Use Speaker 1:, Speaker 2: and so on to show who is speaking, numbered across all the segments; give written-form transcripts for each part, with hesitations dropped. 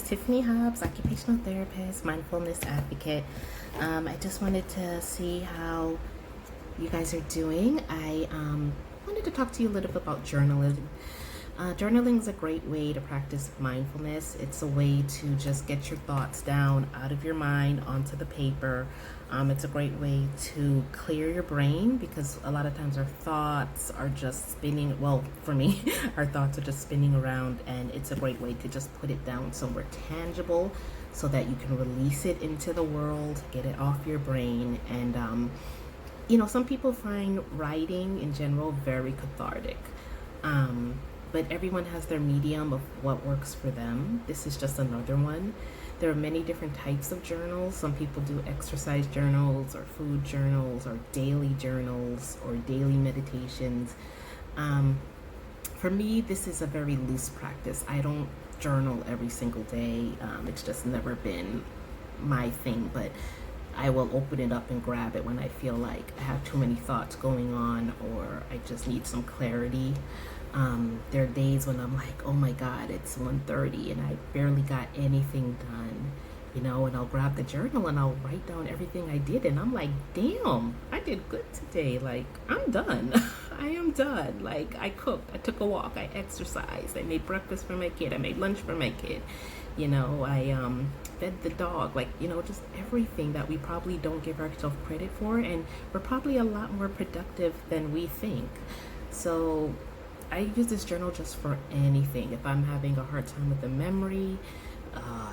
Speaker 1: Tiffany Hobbs, occupational therapist, mindfulness advocate. I just wanted to see how you guys are doing. I wanted to talk to you a little bit about journaling. Journaling is a great way to practice mindfulness. It's a way to just get your thoughts down out of your mind onto the paper. It's a great way to clear your brain because a lot of times our thoughts are just spinning. Well, for me, our thoughts are just spinning around, and it's a great way to just put it down somewhere tangible so that you can release it into the world, get it off your brain. And, some people find writing in general very cathartic. But everyone has their medium of what works for them. This is just another one. There are many different types of journals. Some people do exercise journals or food journals or daily journals or daily meditations. For me, this is a very loose practice. I don't journal every single day. It's just never been my thing, but I will open it up and grab it when I feel like I have too many thoughts going on or I just need some clarity. There are days when I'm like, oh my God, it's 1:30 and I barely got anything done, and I'll grab the journal and I'll write down everything I did. And I'm like, damn, I did good today. Like, I'm done. I am done. Like, I cooked, I took a walk, I exercised, I made breakfast for my kid, I made lunch for my kid. I fed the dog, just everything that we probably don't give ourselves credit for. And we're probably a lot more productive than we think. So I use this journal just for anything. If I'm having a hard time with the memory,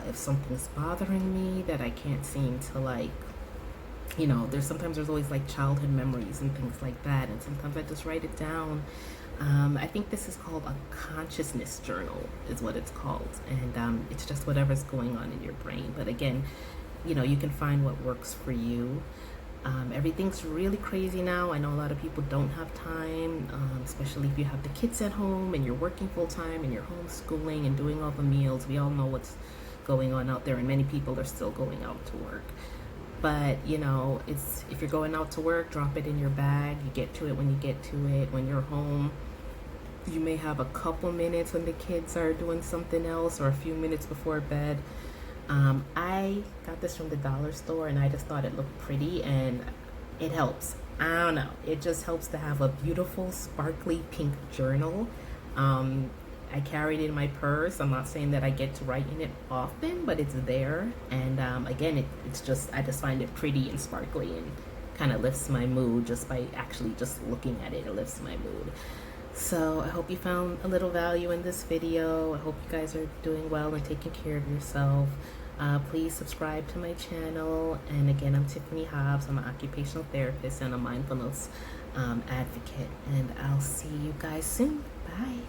Speaker 1: if something's bothering me that I can't seem to there's always like childhood memories and things like that. And sometimes I just write it down. I think this is called a consciousness journal is what it's called. And it's just whatever's going on in your brain. But again, you can find what works for you. Everything's really crazy now. I know a lot of people don't have time, especially if you have the kids at home and you're working full time and you're homeschooling and doing all the meals. We all know what's going on out there, and many people are still going out to work. But, if you're going out to work, drop it in your bag. You get to it when you get to it. When you're home, you may have a couple minutes when the kids are doing something else or a few minutes before bed. I got this from the dollar store and I just thought it looked pretty and it helps. I don't know. It just helps to have a beautiful, sparkly pink journal. I carry it in my purse. I'm not saying that I get to write in it often, but it's there. And again, I just find it pretty and sparkly and kind of lifts my mood just by actually just looking at it. It lifts my mood. So I hope you found a little value in this video. I hope you guys are doing well and taking care of yourself. Please subscribe to my channel. And again, I'm Tiffany Hobbs. I'm an occupational therapist and a mindfulness advocate. And I'll see you guys soon. Bye.